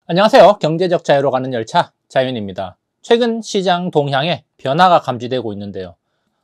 안녕하세요. 경제적 자유로 가는 열차 자윤입니다. 최근 시장 동향에 변화가 감지되고 있는데요.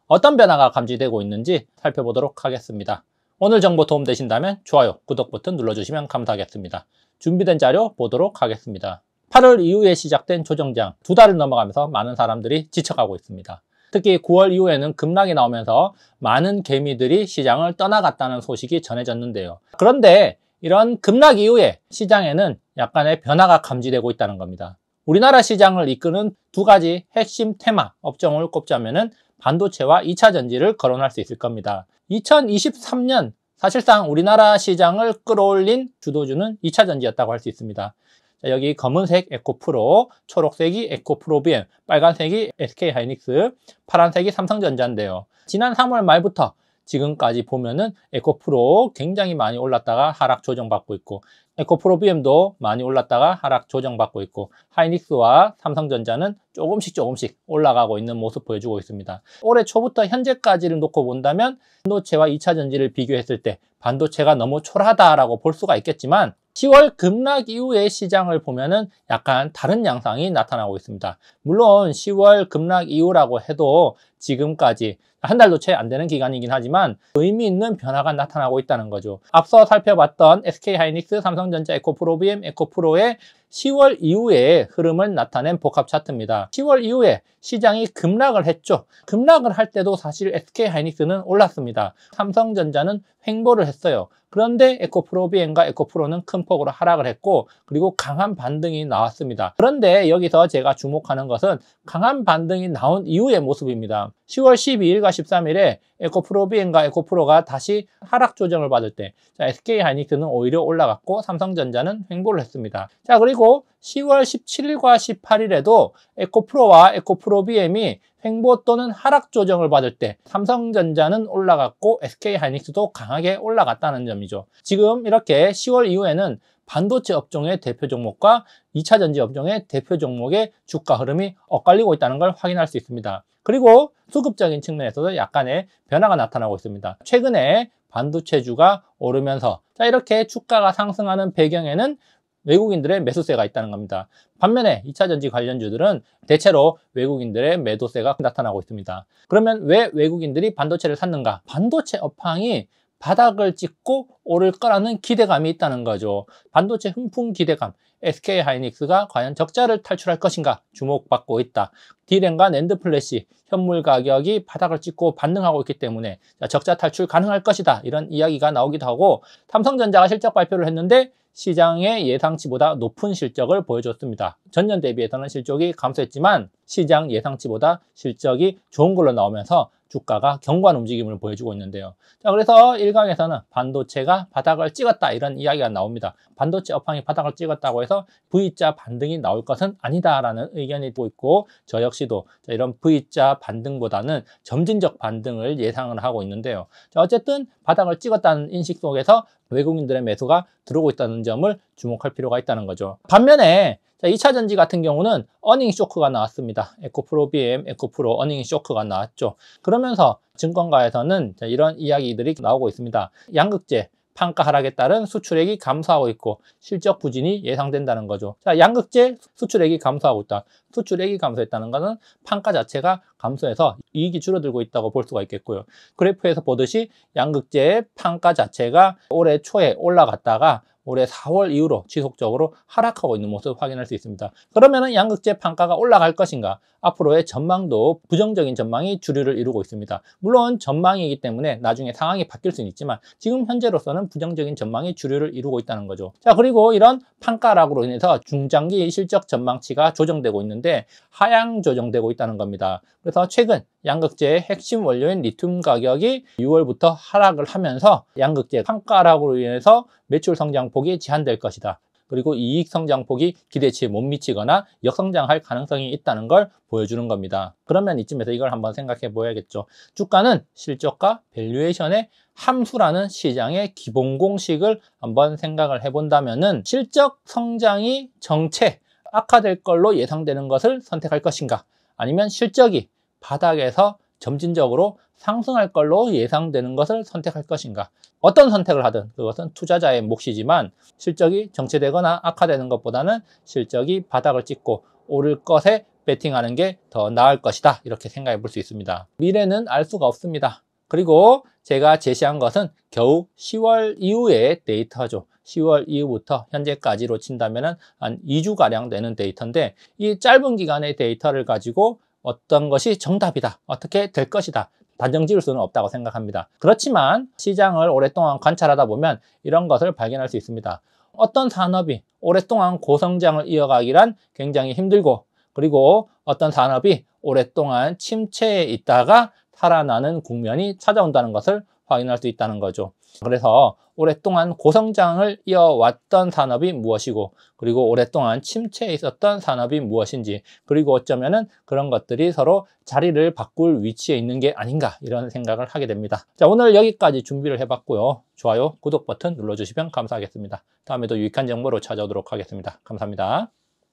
어떤 변화가 감지되고 있는지 살펴보도록 하겠습니다. 오늘 정보 도움되신다면 좋아요, 구독 버튼 눌러주시면 감사하겠습니다. 준비된 자료 보도록 하겠습니다. 8월 이후에 시작된 조정장 2달을 넘어가면서 많은 사람들이 지쳐가고 있습니다. 특히 9월 이후에는 급락이 나오면서 많은 개미들이 시장을 떠나갔다는 소식이 전해졌는데요. 그런데 이런 급락 이후에 시장에는 약간의 변화가 감지되고 있다는 겁니다. 우리나라 시장을 이끄는 두 가지 핵심 테마 업종을 꼽자면은 반도체와 2차 전지를 거론할 수 있을 겁니다. 2023년 사실상 우리나라 시장을 끌어올린 주도주는 2차 전지였다고 할 수 있습니다. 자, 여기 검은색 에코프로, 초록색이 에코프로비엠, 빨간색이 SK하이닉스, 파란색이 삼성전자인데요. 지난 3월 말부터 지금까지 보면은 에코프로 굉장히 많이 올랐다가 하락 조정받고 있고, 에코프로비엠도 많이 올랐다가 하락 조정받고 있고, 하이닉스와 삼성전자는 조금씩 올라가고 있는 모습 보여주고 있습니다. 올해 초부터 현재까지를 놓고 본다면 반도체와 2차 전지를 비교했을 때 반도체가 너무 초라하다라고 볼 수가 있겠지만 10월 급락 이후의 시장을 보면은 약간 다른 양상이 나타나고 있습니다. 물론 10월 급락 이후라고 해도 지금까지 한 달도 채 안 되는 기간이긴 하지만 의미 있는 변화가 나타나고 있다는 거죠. 앞서 살펴봤던 SK하이닉스, 삼성전자, 에코프로비엠, 에코프로의 10월 이후에 흐름을 나타낸 복합 차트입니다. 10월 이후에 시장이 급락을 했죠. 급락을 할 때도 사실 SK하이닉스는 올랐습니다. 삼성전자는 횡보를 했어요. 그런데 에코프로비엠과 에코프로는 큰 폭으로 하락을 했고, 그리고 강한 반등이 나왔습니다. 그런데 여기서 제가 주목하는 것은 강한 반등이 나온 이후의 모습입니다. 10월 12일과 13일에 에코프로비엠과 에코프로가 다시 하락 조정을 받을 때, SK하이닉스는 오히려 올라갔고 삼성전자는 횡보를 했습니다. 자, 그리고 10월 17일과 18일에도 에코프로와 에코프로비엠이 횡보 또는 하락 조정을 받을 때 삼성전자는 올라갔고 SK하이닉스도 강하게 올라갔다는 점이죠. 지금 이렇게 10월 이후에는 반도체 업종의 대표 종목과 2차 전지 업종의 대표 종목의 주가 흐름이 엇갈리고 있다는 걸 확인할 수 있습니다. 그리고 수급적인 측면에서도 약간의 변화가 나타나고 있습니다. 최근에 반도체주가 오르면서 이렇게 주가가 상승하는 배경에는 외국인들의 매수세가 있다는 겁니다. 반면에 2차 전지 관련주들은 대체로 외국인들의 매도세가 나타나고 있습니다. 그러면 왜 외국인들이 반도체를 샀는가? 반도체 업황이 바닥을 찍고 오를 거라는 기대감이 있다는 거죠. 반도체 훈풍 기대감, SK하이닉스가 과연 적자를 탈출할 것인가 주목받고 있다. D램과 낸드 플래시, 현물 가격이 바닥을 찍고 반등하고 있기 때문에 적자 탈출 가능할 것이다. 이런 이야기가 나오기도 하고, 삼성전자가 실적 발표를 했는데 시장의 예상치보다 높은 실적을 보여줬습니다. 전년 대비해서는 실적이 감소했지만 시장 예상치보다 실적이 좋은 걸로 나오면서 주가가 견고한 움직임을 보여주고 있는데요. 자, 그래서 일각에서는 반도체가 바닥을 찍었다 이런 이야기가 나옵니다. 반도체 업황이 바닥을 찍었다고 해서 V자 반등이 나올 것은 아니다라는 의견이 있고, 저 역시도 이런 V자 반등보다는 점진적 반등을 예상을 하고 있는데요. 자, 어쨌든 바닥을 찍었다는 인식 속에서 외국인들의 매수가 들어오고 있다는 점을 주목할 필요가 있다는 거죠. 반면에 2차 전지 같은 경우는 어닝 쇼크가 나왔습니다. 에코프로비엠, 에코프로 어닝 쇼크가 나왔죠. 그러면서 증권가에서는 이런 이야기들이 나오고 있습니다. 양극재 판가 하락에 따른 수출액이 감소하고 있고 실적 부진이 예상된다는 거죠. 자, 양극재 수출액이 감소하고 있다. 수출액이 감소했다는 것은 판가 자체가 감소해서 이익이 줄어들고 있다고 볼 수가 있겠고요. 그래프에서 보듯이 양극재의 판가 자체가 올해 초에 올라갔다가 올해 4월 이후로 지속적으로 하락하고 있는 모습을 확인할 수 있습니다. 그러면은 양극재 판가가 올라갈 것인가? 앞으로의 전망도 부정적인 전망이 주류를 이루고 있습니다. 물론 전망이기 때문에 나중에 상황이 바뀔 수는 있지만 지금 현재로서는 부정적인 전망이 주류를 이루고 있다는 거죠. 자, 그리고 이런 판가락으로 인해서 중장기 실적 전망치가 조정되고 있는데 하향 조정되고 있다는 겁니다. 그래서 최근 양극재의 핵심 원료인 리튬 가격이 6월부터 하락을 하면서 양극재 판가락으로 인해서 매출 성장폭이 제한될 것이다. 그리고 이익 성장폭이 기대치에 못 미치거나 역성장할 가능성이 있다는 걸 보여주는 겁니다. 그러면 이쯤에서 이걸 한번 생각해 보야겠죠. 주가는 실적과 밸류에이션의 함수라는 시장의 기본 공식을 한번 생각을 해본다면은 실적 성장이 정체, 악화될 걸로 예상되는 것을 선택할 것인가? 아니면 실적이 바닥에서 점진적으로 상승할 걸로 예상되는 것을 선택할 것인가. 어떤 선택을 하든 그것은 투자자의 몫이지만 실적이 정체되거나 악화되는 것보다는 실적이 바닥을 찍고 오를 것에 베팅하는 게 더 나을 것이다. 이렇게 생각해 볼 수 있습니다. 미래는 알 수가 없습니다. 그리고 제가 제시한 것은 겨우 10월 이후의 데이터죠. 10월 이후부터 현재까지로 친다면 한 2주가량 되는 데이터인데 이 짧은 기간의 데이터를 가지고 어떤 것이 정답이다, 어떻게 될 것이다 단정 지을 수는 없다고 생각합니다. 그렇지만 시장을 오랫동안 관찰하다 보면 이런 것을 발견할 수 있습니다. 어떤 산업이 오랫동안 고성장을 이어가기란 굉장히 힘들고, 그리고 어떤 산업이 오랫동안 침체에 있다가 살아나는 국면이 찾아온다는 것을 확인할 수 있다는 거죠. 그래서 오랫동안 고성장을 이어왔던 산업이 무엇이고, 그리고 오랫동안 침체에 있었던 산업이 무엇인지, 그리고 어쩌면은 그런 것들이 서로 자리를 바꿀 위치에 있는 게 아닌가, 이런 생각을 하게 됩니다. 자, 오늘 여기까지 준비를 해봤고요. 좋아요, 구독 버튼 눌러주시면 감사하겠습니다. 다음에도 유익한 정보로 찾아오도록 하겠습니다. 감사합니다.